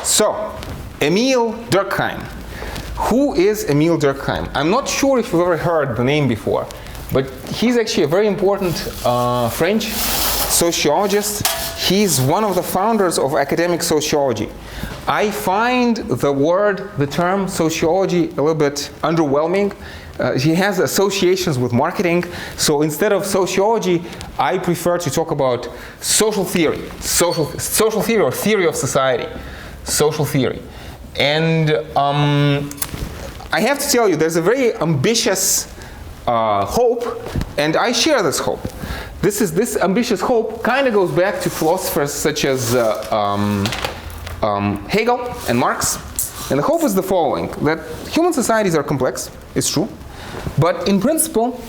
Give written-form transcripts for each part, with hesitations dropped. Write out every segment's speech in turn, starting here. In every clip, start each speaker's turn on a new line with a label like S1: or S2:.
S1: So, Emile Durkheim. Who is Emile Durkheim? I'm not sure if you've ever heard the name before, but he's actually a very important French sociologist. He's one of the founders of academic sociology. I find the term sociology a little bit underwhelming. He has associations with marketing, so instead of sociology, I prefer to talk about social theory. Social theory or theory of society. Social theory. And I have to tell you, there's a very ambitious hope, and I share this hope. This ambitious hope kind of goes back to philosophers such as Hegel and Marx. And the hope is the following, that human societies are complex, it's true, but in principle,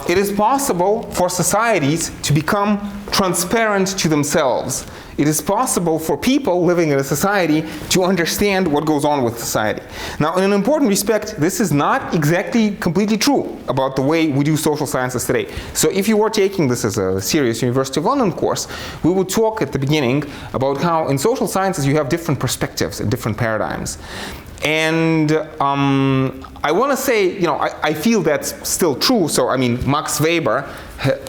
S1: it is possible for societies to become transparent to themselves. It is possible for people living in a society to understand what goes on with society. Now, in an important respect, this is not exactly completely true about the way we do social sciences today. So if you were taking this as a serious University of London course, we would talk at the beginning about how in social sciences you have different perspectives and different paradigms. And I want to say, I feel that's still true. So, I mean, Max Weber,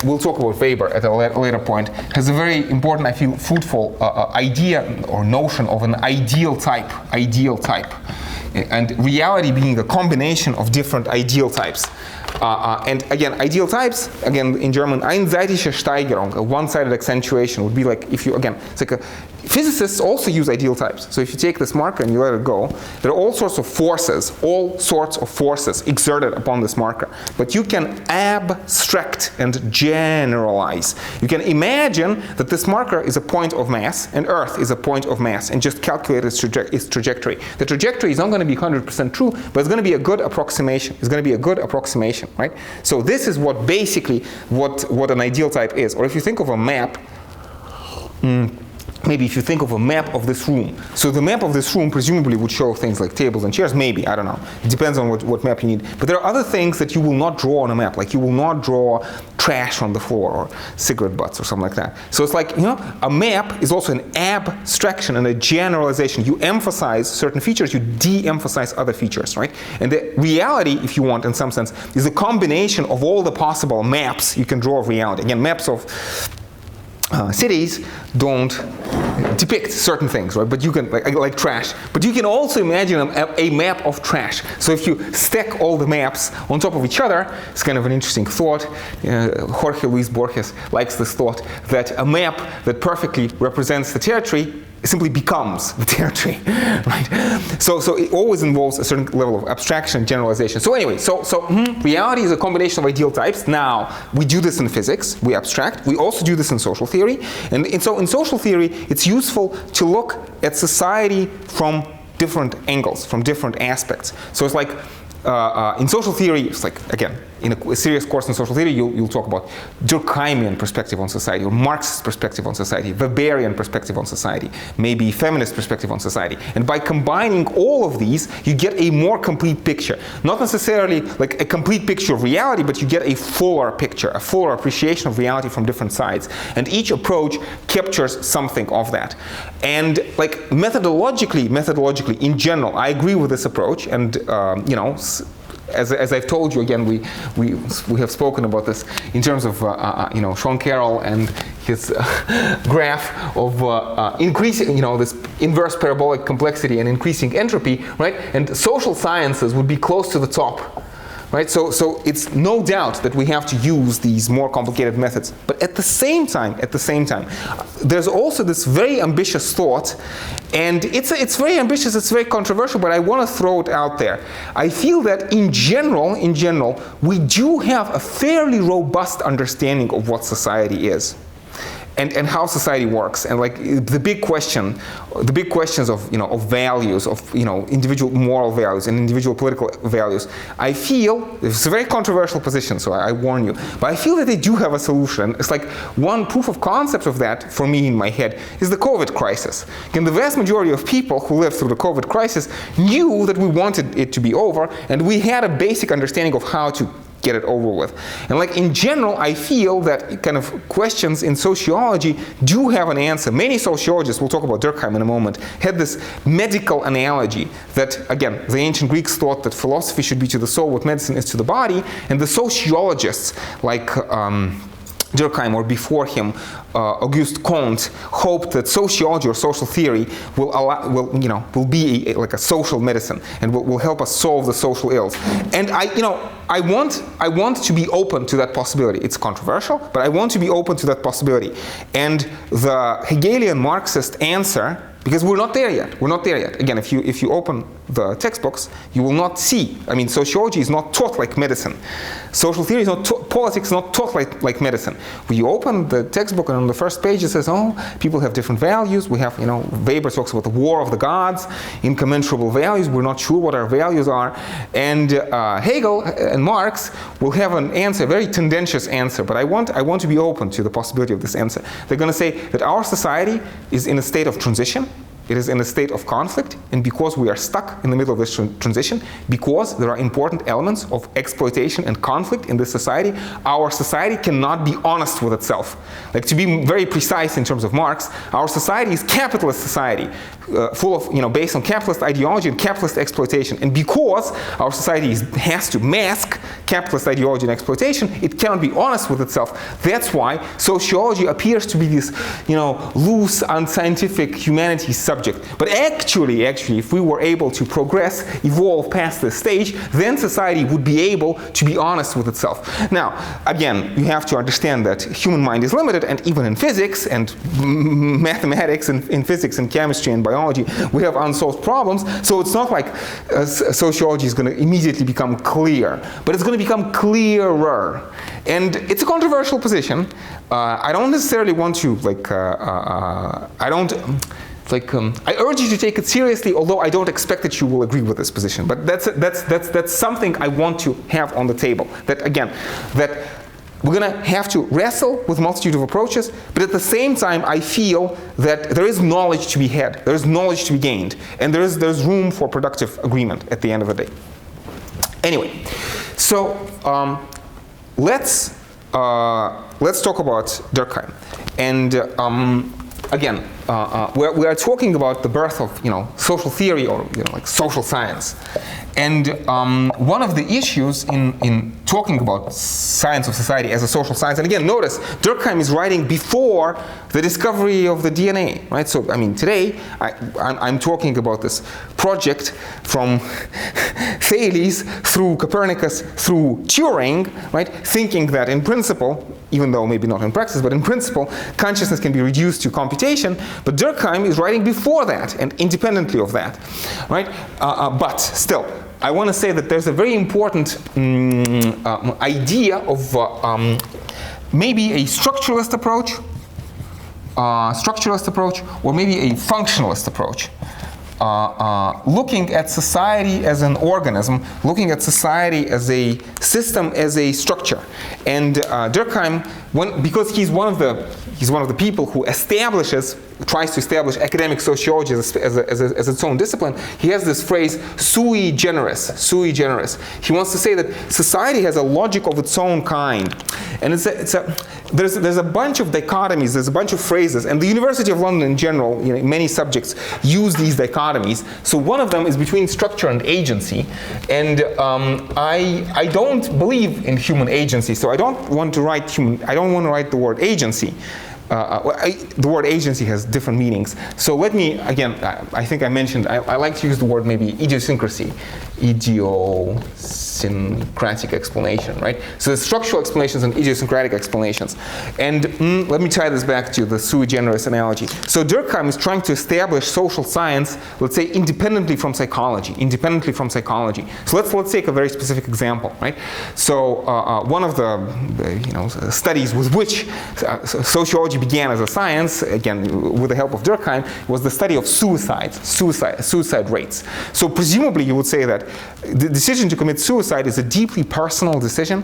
S1: we'll talk about Weber at a later point, has a very important, I feel, fruitful idea or notion of an ideal type. And reality being a combination of different ideal types. And again, ideal types, again, in German, einseitige Steigerung, a one-sided accentuation would be like, if you, again, it's like physicists also use ideal types. So if you take this marker and you let it go, there are all sorts of forces exerted upon this marker. But you can abstract and generalize. You can imagine that this marker is a point of mass, and Earth is a point of mass, and just calculate its trajectory. The trajectory is not going to be 100% true, but it's going to be a good approximation. It's going to be a good approximation, right? So this is what basically what an ideal type is. Or if you think of a map, maybe if you think of a map of this room. So the map of this room presumably would show things like tables and chairs, maybe, I don't know. It depends on what map you need. But there are other things that you will not draw on a map, like you will not draw trash on the floor or cigarette butts or something like that. So it's like, a map is also an abstraction and a generalization. You emphasize certain features, you de-emphasize other features, right? And the reality, if you want, in some sense, is a combination of all the possible maps you can draw of reality. Again, maps of cities don't depict certain things, right? But you can, like trash. But you can also imagine a map of trash. So if you stack all the maps on top of each other, it's kind of an interesting thought. Jorge Luis Borges likes this thought that a map that perfectly represents the territory simply becomes the territory, right? So it always involves a certain level of abstraction, generalization. So anyway, reality is a combination of ideal types. Now, we do this in physics, we abstract. We also do this in social theory. And so in social theory, it's useful to look at society from different angles, from different aspects. So it's like, in social theory, it's like, again, in a serious course in social theory, you'll talk about Durkheimian perspective on society, or Marxist perspective on society, Weberian perspective on society, maybe feminist perspective on society. And by combining all of these, you get a more complete picture. Not necessarily like a complete picture of reality, but you get a fuller picture, a fuller appreciation of reality from different sides. And each approach captures something of that. And like methodologically, in general, I agree with this approach. And as I've told you, again, we have spoken about this in terms of Sean Carroll and his graph of increasing, this inverse parabolic complexity and increasing entropy, right? And social sciences would be close to the top. Right? So it's no doubt that we have to use these more complicated methods. But at the same time, there's also this very ambitious thought, and it's very ambitious, it's very controversial, but I want to throw it out there. I feel that in general, we do have a fairly robust understanding of what society is. And how society works, and like the big questions of of values, of individual moral values and individual political values. I feel it's a very controversial position, so I warn you. But I feel that they do have a solution. It's like one proof of concept of that for me in my head is the COVID crisis. And the vast majority of people who lived through the COVID crisis knew that we wanted it to be over, and we had a basic understanding of how to get it over with. And like in general, I feel that kind of questions in sociology do have an answer. Many sociologists, we'll talk about Durkheim in a moment, had this medical analogy that, again, the ancient Greeks thought that philosophy should be to the soul what medicine is to the body, and the sociologists like Durkheim, or before him, Auguste Comte, hoped that sociology or social theory will be like a social medicine and will help us solve the social ills. And I want to be open to that possibility. It's controversial, but I want to be open to that possibility. And the Hegelian Marxist answer, because we're not there yet. We're not there yet. Again, if you open the textbooks, you will not see. I mean, sociology is not taught like medicine. Social theory is not taught, politics is not taught like medicine. When you open the textbook and on the first page it says, oh, people have different values. We have, Weber talks about the war of the gods, incommensurable values. We're not sure what our values are. And Hegel and Marx will have an answer, a very tendentious answer. But I want to be open to the possibility of this answer. They're going to say that our society is in a state of transition. It is in a state of conflict, and because we are stuck in the middle of this transition, because there are important elements of exploitation and conflict in this society, our society cannot be honest with itself. Like, to be very precise in terms of Marx, our society is capitalist society, full of, based on capitalist ideology and capitalist exploitation. And because our society has to mask capitalist ideology and exploitation, it cannot be honest with itself. That's why sociology appears to be this, loose, unscientific humanities subject. But actually, if we were able to progress, evolve past this stage, then society would be able to be honest with itself. Now, again, you have to understand that human mind is limited, and even in physics and mathematics and in physics and chemistry and biology, we have unsolved problems. So it's not like sociology is going to immediately become clear, but it's going to become clearer. And it's a controversial position. I don't necessarily want to, I urge you to take it seriously, although I don't expect that you will agree with this position. But that's something I want to have on the table. That we're going to have to wrestle with a multitude of approaches, but at the same time, I feel that there is knowledge to be had, there is knowledge to be gained, and there's room for productive agreement at the end of the day. Anyway, so let's talk about Durkheim. And again, we are talking about the birth of social theory, or like social science. And one of the issues in talking about science of society as a social science, and again, notice Durkheim is writing before the discovery of the DNA, right? So, I mean, today I'm talking about this project from Thales through Copernicus through Turing, right? Thinking that in principle, even though maybe not in practice, but in principle, consciousness can be reduced to computation. But Durkheim is writing before that and independently of that, right? But still, I want to say that there's a very important idea of maybe a structuralist approach, or maybe a functionalist approach. Looking at society as an organism, looking at society as a system, as a structure. And Durkheim, because he's one of the people who tries to establish academic sociology as its own discipline, he has this phrase, sui generis, sui generis. He wants to say that society has a logic of its own kind. And there's a bunch of dichotomies, there's a bunch of phrases, and the University of London in general, many subjects use these dichotomies. So one of them is between structure and agency. And I don't believe in human agency, so I don't want to write the word agency. The word agency has different meanings. So let me, again, I think I mentioned, I like to use the word maybe idiosyncracy, idiosyncratic explanation, right? So there's structural explanations and idiosyncratic explanations. And let me tie this back to the sui generis analogy. So Durkheim is trying to establish social science, let's say, independently from psychology. So let's take a very specific example, right? So one of the studies with which sociology began as a science, again, with the help of Durkheim, was the study of suicide rates. So presumably you would say that the decision to commit suicide is a deeply personal decision,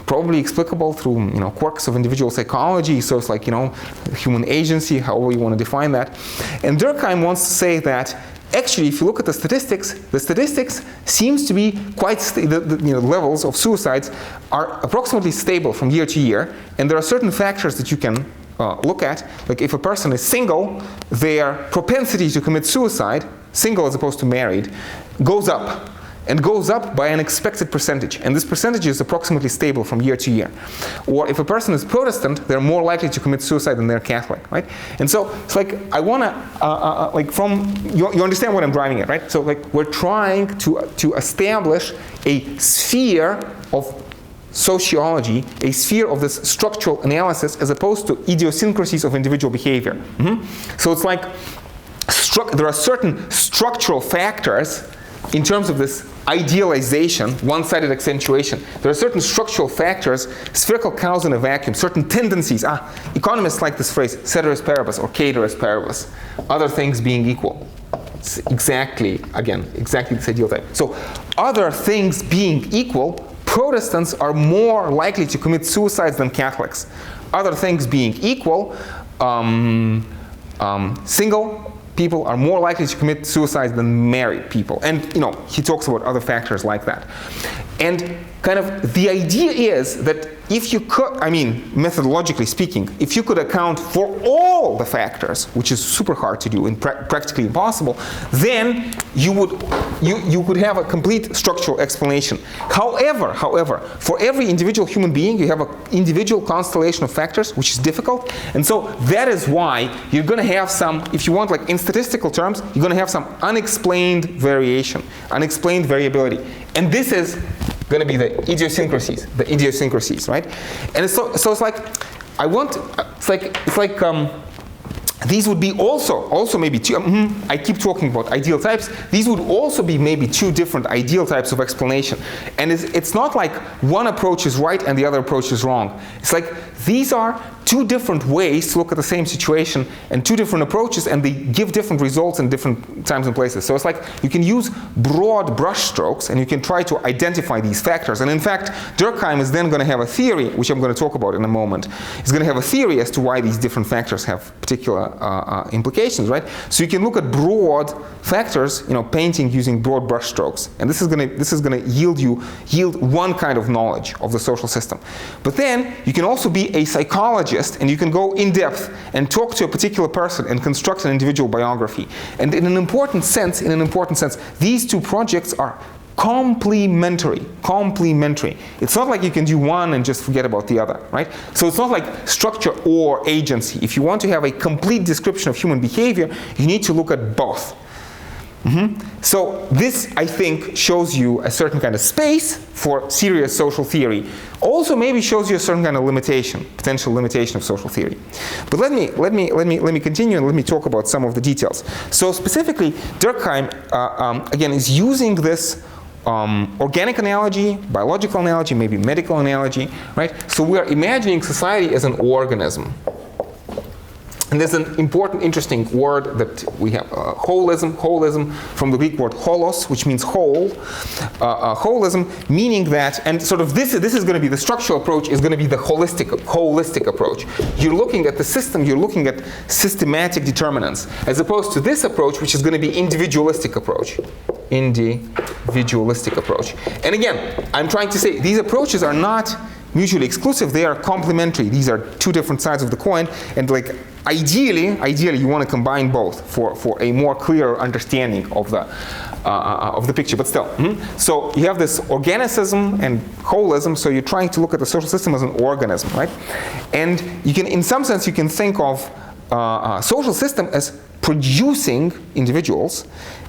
S1: probably explicable through quirks of individual psychology. So it's like human agency, however you want to define that. And Durkheim wants to say that actually, if you look at the statistics seems to be quite, levels of suicides are approximately stable from year to year, and there are certain factors that you can look at. Like if a person is single, their propensity to commit suicide, single as opposed to married, goes up. And goes up by an expected percentage. And this percentage is approximately stable from year to year. Or if a person is Protestant, they're more likely to commit suicide than they're Catholic, right? And so it's like, I want to, you understand what I'm driving at, right? So like, we're trying to establish a sphere of sociology, a sphere of this structural analysis, as opposed to idiosyncrasies of individual behavior. So it's like, there are certain structural factors in terms of this idealization, one-sided accentuation. There are certain structural factors, spherical cows in a vacuum, certain tendencies. Economists like this phrase, ceteris paribus or cateris paribus, other things being equal. It's exactly this ideal type. So other things being equal, Protestants are more likely to commit suicides than Catholics. Other things being equal, single people are more likely to commit suicide than married people. And he talks about other factors like that. And kind of the idea is that if you could, methodologically speaking, if you could account for all the factors, which is super hard to do and practically impossible, then you could have a complete structural explanation. However, for every individual human being, you have an individual constellation of factors, which is difficult. And so that is why you're going to have some, if you want, like in statistical terms, you're going to have some unexplained variation, unexplained variability. And this is going to be the idiosyncrasies, right? And so it's like, these would be also maybe two, I keep talking about ideal types, these would also be maybe two different ideal types of explanation. And it's not like one approach is right and the other approach is wrong. It's like, these are two different ways to look at the same situation and two different approaches, and they give different results in different times and places. So it's like you can use broad brushstrokes and you can try to identify these factors. And in fact, Durkheim is then going to have a theory, which I'm going to talk about in a moment. He's going to have a theory as to why these different factors have particular implications, right? So you can look at broad factors, painting using broad brushstrokes, and this is going to yield one kind of knowledge of the social system. But then you can also be a psychologist, and you can go in depth and talk to a particular person and construct an individual biography. And in an important sense, these two projects are complementary. It's not like you can do one and just forget about the other, right? So it's not like structure or agency. If you want to have a complete description of human behavior, you need to look at both. So this, I think, shows you a certain kind of space for serious social theory. Also, maybe shows you a certain kind of potential limitation of social theory. But let me continue and let me talk about some of the details. So specifically, Durkheim again is using this organic analogy, biological analogy, maybe medical analogy, right? So we are imagining society as an organism. And there's an important, interesting word that we have, holism, from the Greek word holos, which means whole. Holism, meaning that, and sort of this is going to be, the structural approach is going to be the holistic approach. You're looking at the system, you're looking at systematic determinants, as opposed to this approach, which is going to be individualistic approach. Individualistic approach. And again, I'm trying to say, these approaches are not mutually exclusive, they are complementary. These are two different sides of the coin, and like ideally you want to combine both for a more clear understanding of the picture, but still. So you have this organicism and holism, so you're trying to look at the social system as an organism, right? And you can, in some sense, you can think of social system as producing individuals,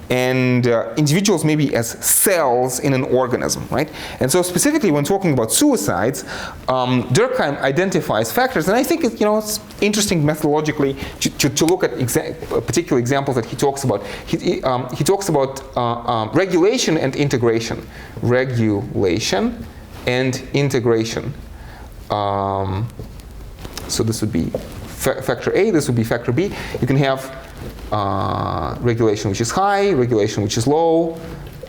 S1: and individuals maybe as cells in an organism, right? And so specifically when talking about suicides, Durkheim identifies factors, and I think it's interesting methodologically to look at particular examples that he talks about. He talks about regulation and integration. Regulation and integration. So this would be factor A, this would be factor B. You can have regulation which is high, regulation which is low,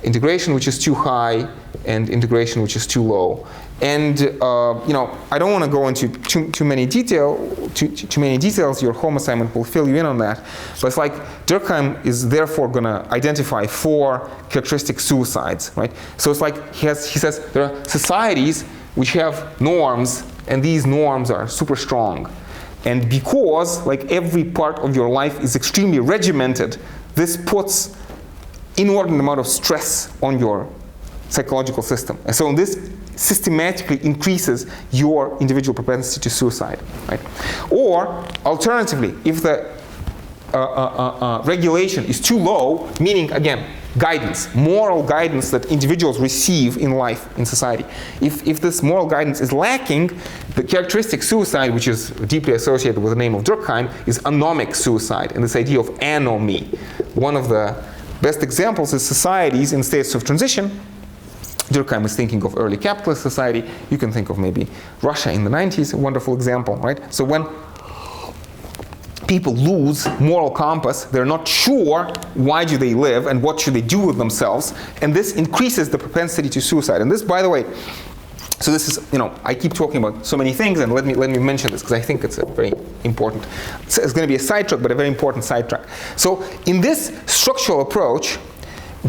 S1: integration which is too high, and integration which is too low. And I don't want to go into too many details. Your home assignment will fill you in on that. But it's like Durkheim is therefore going to identify 4 characteristic suicides, right? So it's like he says there are societies which have norms, and these norms are super strong. And because like every part of your life is extremely regimented, this puts inordinate amount of stress on your psychological system. And so this systematically increases your individual propensity to suicide, right? Or alternatively, if the regulation is too low, meaning again, guidance, moral guidance that individuals receive in life, in society. If this moral guidance is lacking, the characteristic suicide, which is deeply associated with the name of Durkheim, is anomic suicide, and this idea of anomie. One of the best examples is societies in states of transition. Durkheim is thinking of early capitalist society. You can think of maybe Russia in the 90s, a wonderful example, right? So when people lose moral compass, they're not sure why do they live and what should they do with themselves, and this increases the propensity to suicide. And this, by the way, so this is, I keep talking about so many things, and let me mention this because I think it's a very important, it's going to be a sidetrack, but a very important sidetrack. So in this structural approach,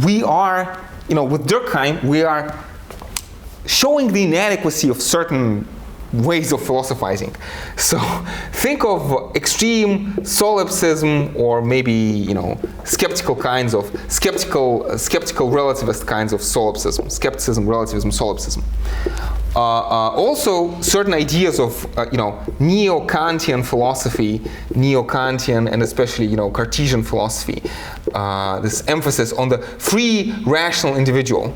S1: we are, with Durkheim, we are showing the inadequacy of certain ways of philosophizing. So think of extreme solipsism, or maybe skeptical relativist kinds of solipsism, skepticism, relativism, solipsism. Also certain ideas of neo-Kantian philosophy, neo-Kantian and especially Cartesian philosophy. This emphasis on the free rational individual,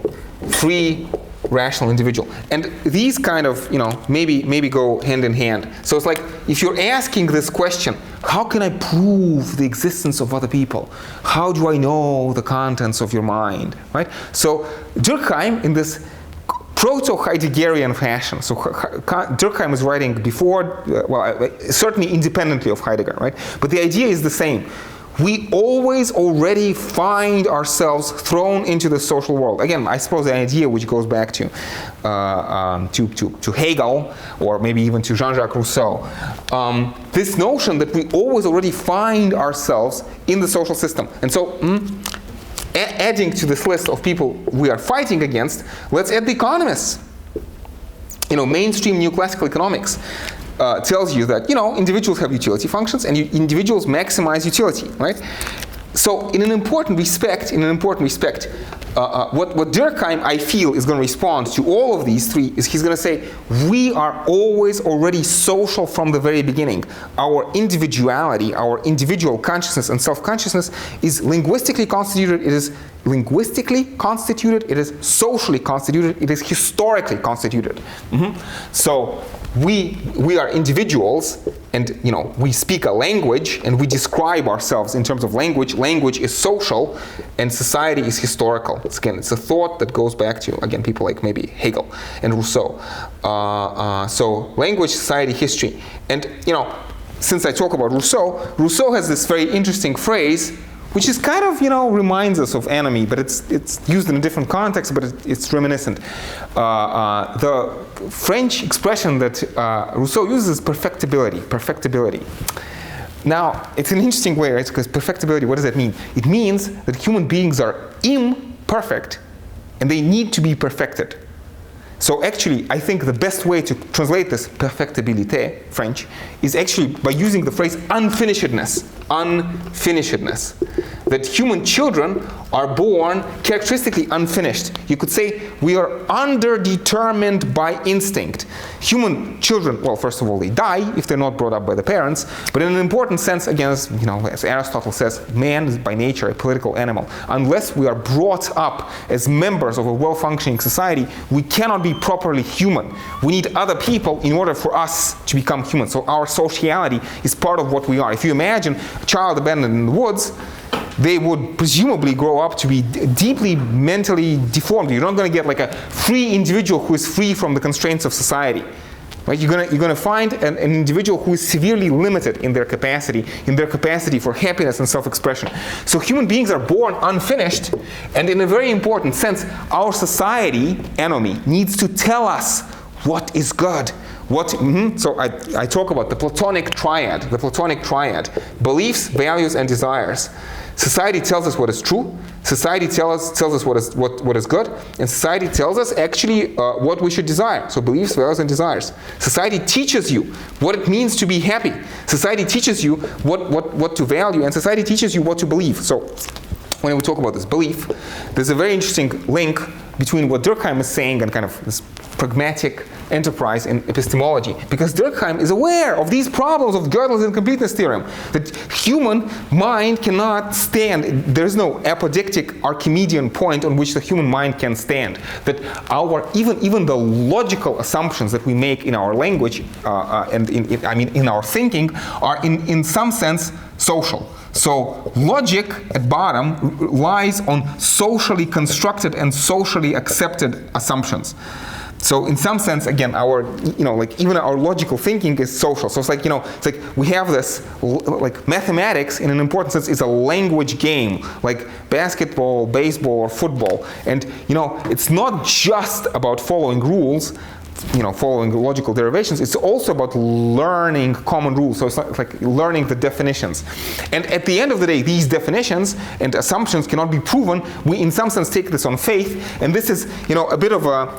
S1: and these kind of maybe go hand in hand. So it's like if you're asking this question, how can I prove the existence of other people? How do I know the contents of your mind, right? So Durkheim, in this proto-Heideggerian fashion, so Durkheim is writing before, certainly independently of Heidegger, right? But the idea is the same. We always already find ourselves thrown into the social world. Again, I suppose an idea which goes back to Hegel, or maybe even to Jean-Jacques Rousseau. This notion that we always already find ourselves in the social system. And so, adding to this list of people we are fighting against, let's add the economists. Mainstream neoclassical economics tells you that individuals have utility functions, and individuals maximize utility, right? So in an important respect, what Durkheim, I feel, is going to respond to all of these three is he's going to say, we are always already social from the very beginning. Our individuality, our individual consciousness and self-consciousness is linguistically constituted, it is socially constituted, it is historically constituted. So we are individuals, and we speak a language, and we describe ourselves in terms of language. Language is social, and society is historical. It's a thought that goes back to, again, people like maybe Hegel and Rousseau. So language, society, history. And since I talk about Rousseau has this very interesting phrase, which is kind of, reminds us of Anomie, but it's used in a different context, but it's reminiscent. The French expression that Rousseau uses is perfectibility. Now, it's an interesting way, right? Because perfectibility, what does that mean? It means that human beings are imperfect, and they need to be perfected. So actually, I think the best way to translate this perfectibilité, French, is actually by using the phrase unfinishedness. That human children are born characteristically unfinished. You could say we are underdetermined by instinct. Human children, well, first of all, they die if they're not brought up by the parents, but in an important sense, again, as Aristotle says, man is by nature a political animal. Unless we are brought up as members of a well-functioning society, we cannot be properly human. We need other people in order for us to become human. So our sociality is part of what we are. If you imagine a child abandoned in the woods, they would presumably grow up to be deeply mentally deformed. You're not going to get like a free individual who is free from the constraints of society. Right? You're going to find an individual who is severely limited in their capacity for happiness and self-expression. So human beings are born unfinished, and in a very important sense, our society, Anomie, needs to tell us what is good? So I talk about the Platonic triad, beliefs, values, and desires. Society tells us what is true. Society tells us what is good, and society tells us actually what we should desire. So beliefs, values, and desires. Society teaches you what it means to be happy. Society teaches you what to value, and society teaches you what to believe. So when we talk about this belief, there's a very interesting link between what Durkheim is saying and kind of this pragmatic enterprise in epistemology, because Durkheim is aware of these problems of Gödel's incompleteness theorem, that human mind cannot stand. There is no apodictic Archimedean point on which the human mind can stand. That even the logical assumptions that we make in our language and in our thinking are in some sense social. So logic at bottom lies on socially constructed and socially accepted assumptions. So in some sense, again, our, even our logical thinking is social. So it's like, we have this, like mathematics in an important sense is a language game, like basketball, baseball, or football. And, it's not just about following rules, following logical derivations. It's also about learning common rules. So it's like learning the definitions. And at the end of the day, these definitions and assumptions cannot be proven. We, in some sense, take this on faith. And this is, a bit of a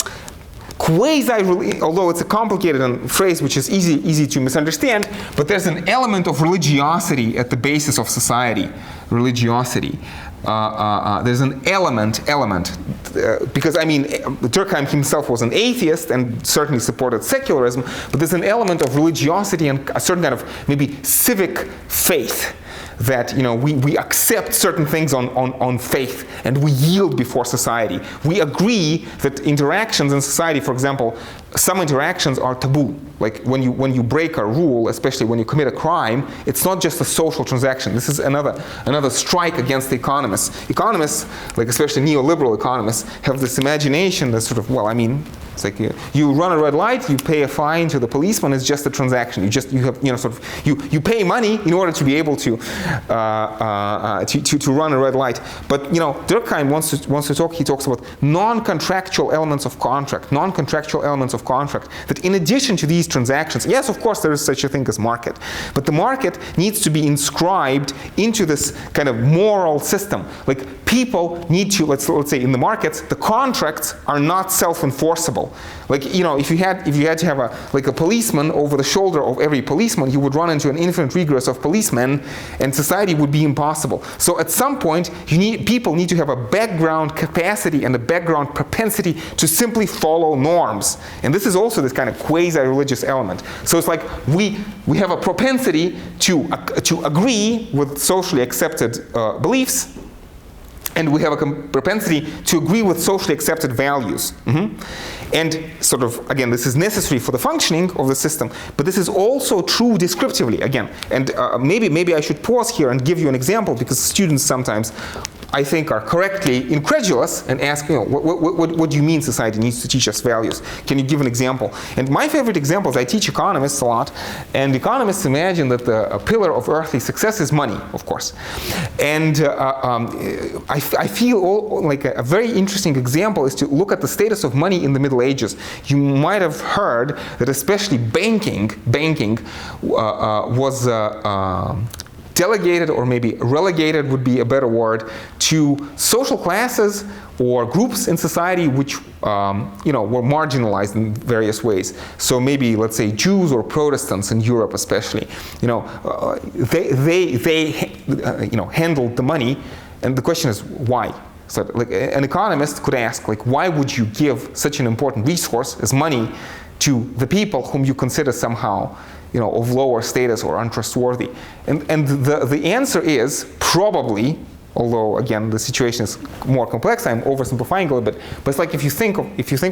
S1: although it's a complicated phrase which is easy to misunderstand, but there's an element of religiosity at the basis of society. Religiosity. There's an element, because Durkheim himself was an atheist and certainly supported secularism, but there's an element of religiosity and a certain kind of maybe civic faith. That we accept certain things on faith and we yield before society. We agree that interactions in society, for example, some interactions are taboo. Like when you break a rule, especially when you commit a crime, it's not just a social transaction. This is another strike against the economists. Economists, like especially neoliberal economists, have this imagination that sort of, it's like you run a red light, you pay a fine to the policeman. It's just a transaction. You pay money in order to be able to run a red light. But Durkheim wants to talk. He talks about non-contractual elements of contract. Non-contractual elements of contract. That in addition to these transactions, yes, of course, there is such a thing as market, but the market needs to be inscribed into this kind of moral system. Like people need to, let's say, in the markets, the contracts are not self-enforceable. Like if you had to have a policeman over the shoulder of every policeman, you would run into an infinite regress of policemen, and society would be impossible. So at some point, people need to have a background capacity and a background propensity to simply follow norms. And this is also this kind of quasi-religious element. So it's like we have a propensity to agree with socially accepted beliefs, and we have a propensity to agree with socially accepted values. And sort of, again, this is necessary for the functioning of the system, but this is also true descriptively, again. And maybe I should pause here and give you an example, because students sometimes, I think, are correctly incredulous and ask, what do you mean society needs to teach us values? Can you give an example? And my favorite example is I teach economists a lot, and economists imagine that a pillar of earthly success is money, of course. And I feel like a very interesting example is to look at the status of money in the Middle Ages. You might have heard that especially banking was delegated, or maybe relegated would be a better word, to social classes or groups in society which were marginalized in various ways. So maybe, let's say, Jews or Protestants in Europe especially, they handled the money, and the question is why? So like an economist could ask, like, why would you give such an important resource as money to the people whom you consider somehow of lower status or untrustworthy? And the answer is probably, although again the situation is more complex, I'm oversimplifying a little bit, but it's like if you think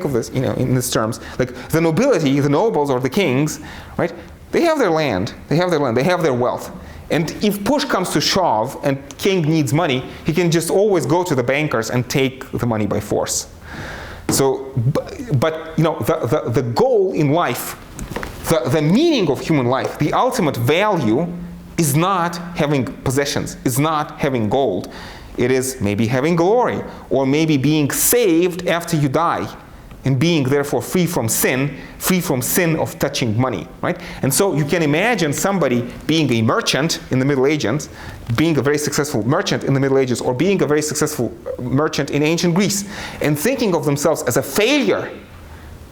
S1: of this in these terms, like the nobility, the nobles or the kings, right? They have their land, they have their wealth. And if push comes to shove and king needs money, he can just always go to the bankers and take the money by force. So, but the goal in life, the meaning of human life, the ultimate value is not having possessions, is not having gold. It is maybe having glory, or maybe being saved after you die. and being therefore free from sin of touching money, right? And so you can imagine somebody being a merchant in the Middle Ages, being a very successful merchant in the Middle Ages, or being a very successful merchant in ancient Greece, and thinking of themselves as a failure.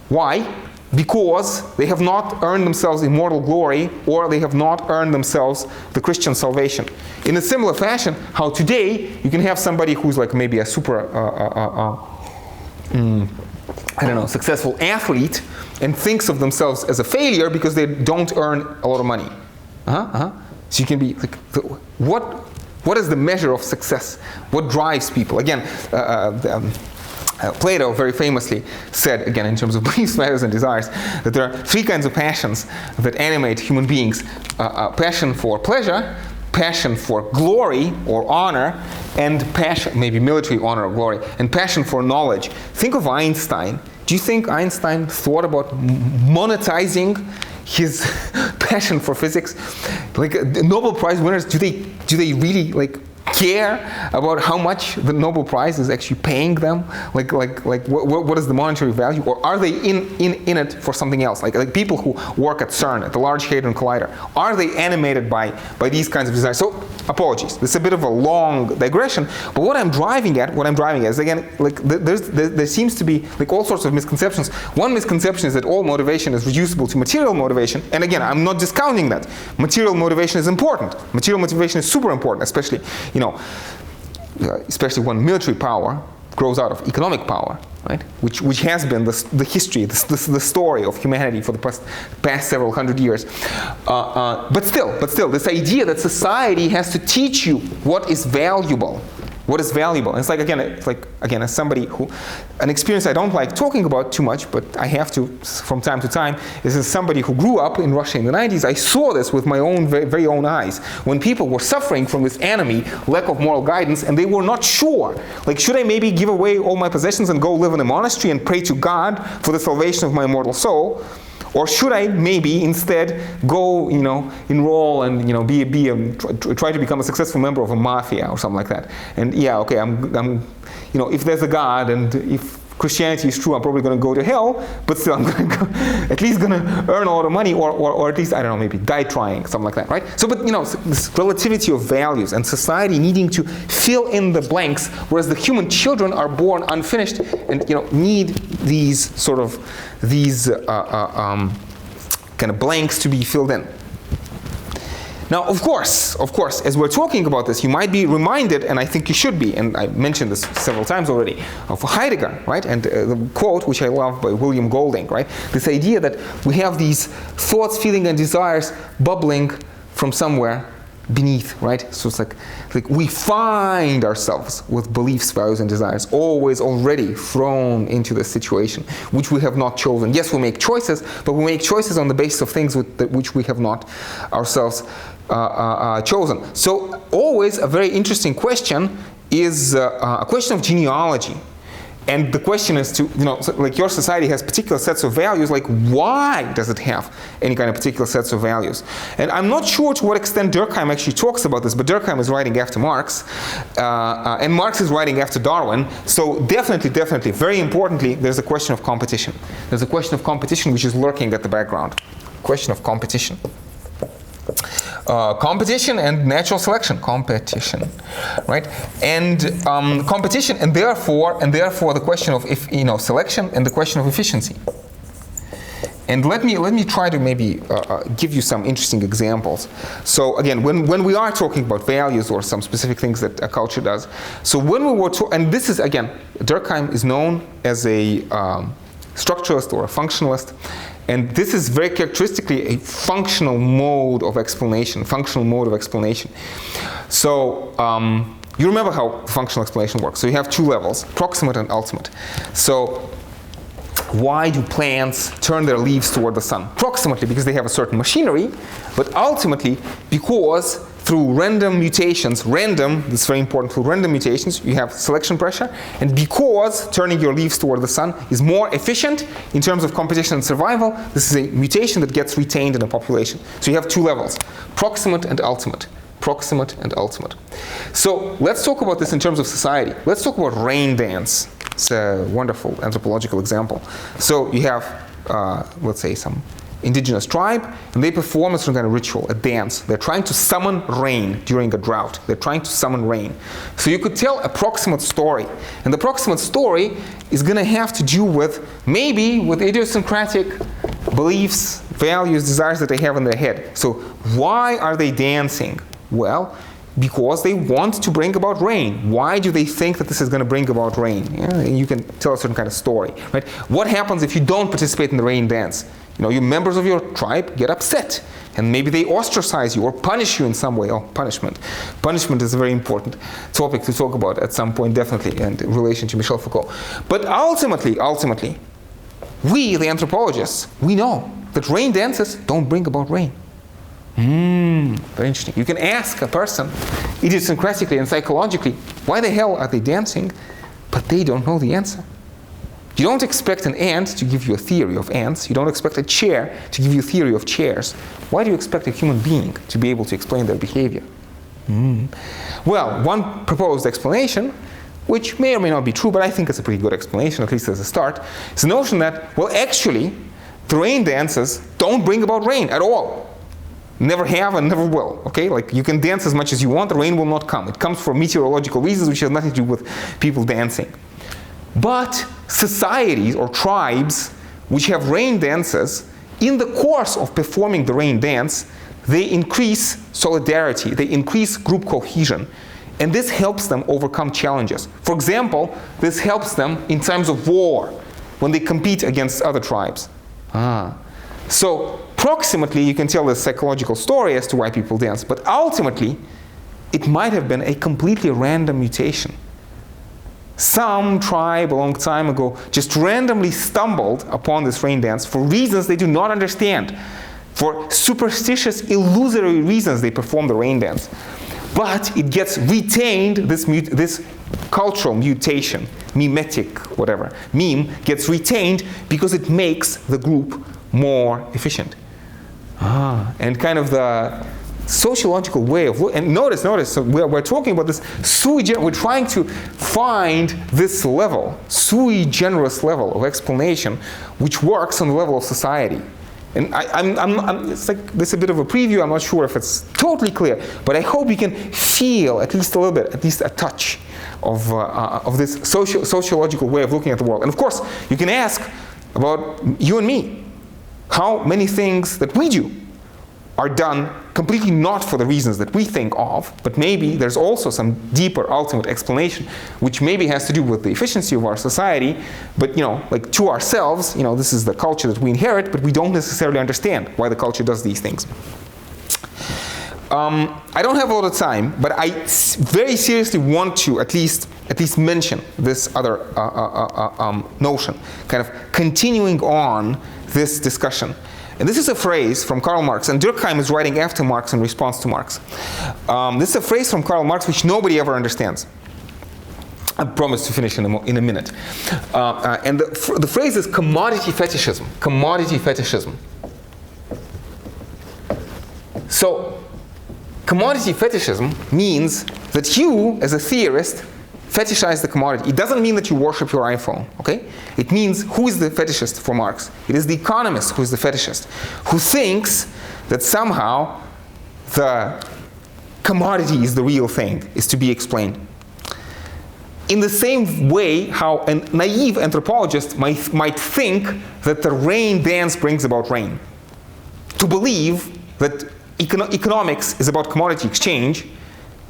S1: Why? Because they have not earned themselves immortal glory, or they have not earned themselves the Christian salvation. In a similar fashion, how today you can have somebody who's like maybe a super I don't know, successful athlete and thinks of themselves as a failure because they don't earn a lot of money. So you can be like, what is the measure of success? What drives people? Again, Plato very famously said, again in terms of beliefs, values, and desires, that there are three kinds of passions that animate human beings. Passion for pleasure, passion for glory or honor, and passion, maybe military honor or glory, and passion for knowledge. Think of Einstein. Do you think Einstein thought about monetizing his passion for physics? Like Nobel Prize winners, do they really like care about how much the Nobel Prize is actually paying them? Like what is the monetary value? Or are they in it for something else? Like people who work at CERN, at the Large Hadron Collider, are they animated by these kinds of desires? So apologies, this is a bit of a long digression, but what I'm driving at is, again, like there seems to be like all sorts of misconceptions. One misconception is that all motivation is reducible to material motivation, and again, I'm not discounting that. Material motivation is important. Material motivation is super important, especially, especially when military power grows out of economic power, right? Which has been the history, the story of humanity for the past several hundred years. But still, this idea that society has to teach you what is valuable. What is valuable? And it's like, again, as somebody who, an experience I don't like talking about too much, but I have to from time to time, is as somebody who grew up in Russia in the 90s, I saw this with my own very own eyes. When people were suffering from this anomie, lack of moral guidance, and they were not sure, like, should I maybe give away all my possessions and go live in a monastery and pray to God for the salvation of my immortal soul? Or should I maybe instead go, enroll and, try to become a successful member of a mafia or something like that? And yeah, okay, I'm if there's a God and if Christianity is true, I'm probably going to go to hell, but still I'm going to at least going to earn a lot of money, or at least, I don't know, maybe die trying, something like that, right? So, but this relativity of values and society needing to fill in the blanks, whereas the human children are born unfinished and need these sort of kind of blanks to be filled in. Now, of course, as we're talking about this, you might be reminded, and I think you should be, and I mentioned this several times already, of Heidegger, right? And the quote, which I love, by William Golding, right? This idea that we have these thoughts, feelings, and desires bubbling from somewhere beneath, right? So it's like we find ourselves with beliefs, values, and desires always already thrown into this situation, which we have not chosen. Yes, we make choices, but we make choices on the basis of things which we have not ourselves chosen. So always a very interesting question is a question of genealogy. And the question is to, like your society has particular sets of values, like why does it have any kind of particular sets of values? And I'm not sure to what extent Durkheim actually talks about this, but Durkheim is writing after Marx, and Marx is writing after Darwin. So definitely, very importantly, there's a question of competition. There's a question of competition which is lurking at the background. Question of competition. Competition and natural selection. Competition, right? And competition, and therefore the question of selection and the question of efficiency. And let me try to maybe give you some interesting examples. So again, when we are talking about values or some specific things that a culture does, so when we were and this is, again, Durkheim is known as a structuralist or a functionalist. And this is very characteristically a functional mode of explanation, So you remember how functional explanation works. So you have two levels, proximate and ultimate. So why do plants turn their leaves toward the sun? Proximately because they have a certain machinery, but ultimately because through random mutations, this is very important, through random mutations, you have selection pressure, and because turning your leaves toward the sun is more efficient in terms of competition and survival, this is a mutation that gets retained in a population. So you have two levels, proximate and ultimate. So let's talk about this in terms of society. Let's talk about rain dance. It's a wonderful anthropological example. So you have, let's say, some indigenous tribe, and they perform a certain kind of ritual, a dance. They're trying to summon rain during a drought. They're trying to summon rain. So you could tell a proximate story. And the proximate story is going to have to do with, maybe, with idiosyncratic beliefs, values, desires that they have in their head. So why are they dancing? Well, because they want to bring about rain. Why do they think that this is going to bring about rain? Yeah, you can tell a certain kind of story, right? What happens if you don't participate in the rain dance? You know, you members of your tribe get upset, and maybe they ostracize you or punish you in some way. Oh, punishment. Punishment is a very important topic to talk about at some point, definitely, and in relation to Michel Foucault. But ultimately, we, the anthropologists, we know that rain dances don't bring about rain. Very interesting. You can ask a person, idiosyncratically and psychologically, why the hell are they dancing? But they don't know the answer. You don't expect an ant to give you a theory of ants. You don't expect a chair to give you a theory of chairs. Why do you expect a human being to be able to explain their behavior? Well, one proposed explanation, which may or may not be true, but I think it's a pretty good explanation, at least as a start, is the notion that, well, actually, the rain dances don't bring about rain at all. Never have and never will, okay? Like, you can dance as much as you want, the rain will not come. It comes for meteorological reasons, which has nothing to do with people dancing. But societies or tribes which have rain dances, in the course of performing the rain dance, they increase solidarity, they increase group cohesion, and this helps them overcome challenges. For example, this helps them in times of war, when they compete against other tribes. So, proximately, you can tell a psychological story as to why people dance, but ultimately, it might have been a completely random mutation. Some tribe a long time ago just randomly stumbled upon this rain dance for reasons they do not understand. For superstitious, illusory reasons, they perform the rain dance. But it gets retained, this cultural mutation, mimetic, whatever, meme, gets retained because it makes the group more efficient. And kind of the sociological way of and notice, so we're talking about this we're trying to find this level, sui generis level of explanation, which works on the level of society. And it's like this is a bit of a preview. I'm not sure if it's totally clear, but I hope you can feel at least a little bit, at least a touch of this sociological way of looking at the world. And of course, you can ask about you and me. How many things that we do are done completely not for the reasons that we think of, but maybe there's also some deeper ultimate explanation, which maybe has to do with the efficiency of our society, but like to ourselves, this is the culture that we inherit, but we don't necessarily understand why the culture does these things. I don't have a lot of time, but I very seriously want to at least mention this other notion, kind of continuing on this discussion. And this is a phrase from Karl Marx, and Durkheim is writing after Marx in response to Marx. This is a phrase from Karl Marx which nobody ever understands. I promise to finish in a minute. And the phrase is commodity fetishism. Commodity fetishism. So, commodity fetishism means that you, as a theorist, fetishize the commodity. It doesn't mean that you worship your iPhone, okay? It means who is the fetishist for Marx? It is the economist who is the fetishist, who thinks that somehow the commodity is the real thing, is to be explained. In the same way how a naive anthropologist might think that the rain dance brings about rain. To believe that economics is about commodity exchange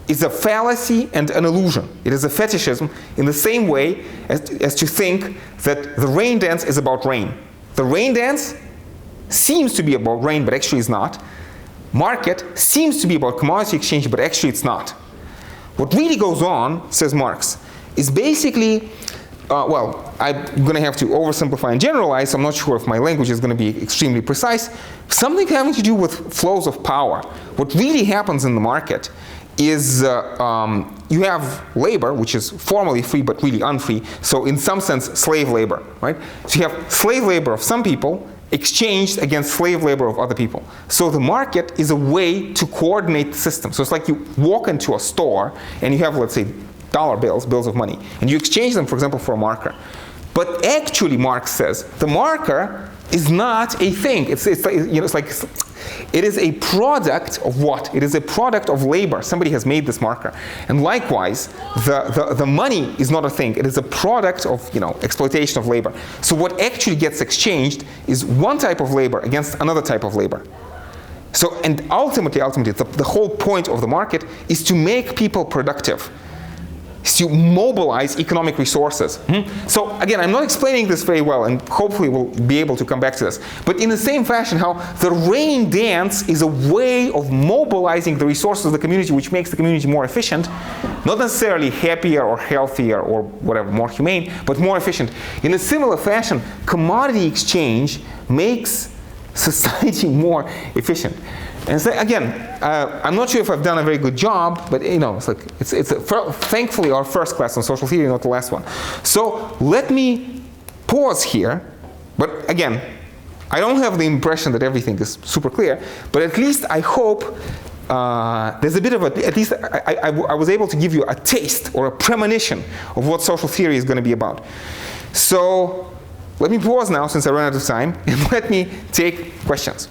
S1: is a fallacy and an illusion. It is a fetishism in the same way as to think that the rain dance is about rain. The rain dance seems to be about rain, but actually is not. Market seems to be about commodity exchange, but actually it's not. What really goes on, says Marx, is basically, well, I'm going to have to oversimplify and generalize. I'm not sure if my language is going to be extremely precise. Something having to do with flows of power. What really happens in the market is you have labor, which is formally free but really unfree. So in some sense, slave labor, right? So you have slave labor of some people exchanged against slave labor of other people. So the market is a way to coordinate the system. So it's like you walk into a store and you have, let's say, dollar bills, bills of money, and you exchange them, for example, for a marker. But actually, Marx says, the marker is not a thing. It's like, you know, it's like, it is a product of what? It is a product of labor. Somebody has made this marker. And likewise, the money is not a thing. It is a product of, you know, exploitation of labor. So what actually gets exchanged is one type of labor against another type of labor. So, and ultimately, the whole point of the market is to make people productive, is to mobilize economic resources. So again, I'm not explaining this very well, and hopefully we'll be able to come back to this. But in the same fashion, how the rain dance is a way of mobilizing the resources of the community, which makes the community more efficient, not necessarily happier or healthier or whatever, more humane, but more efficient. In a similar fashion, commodity exchange makes society more efficient. And so again, I'm not sure if I've done a very good job, but you know, it's thankfully our first class on social theory, not the last one. So let me pause here. But again, I don't have the impression that everything is super clear, but at least I hope there's a bit of at least I was able to give you a taste or a premonition of what social theory is going to be about. So let me pause now, since I ran out of time, and let me take questions.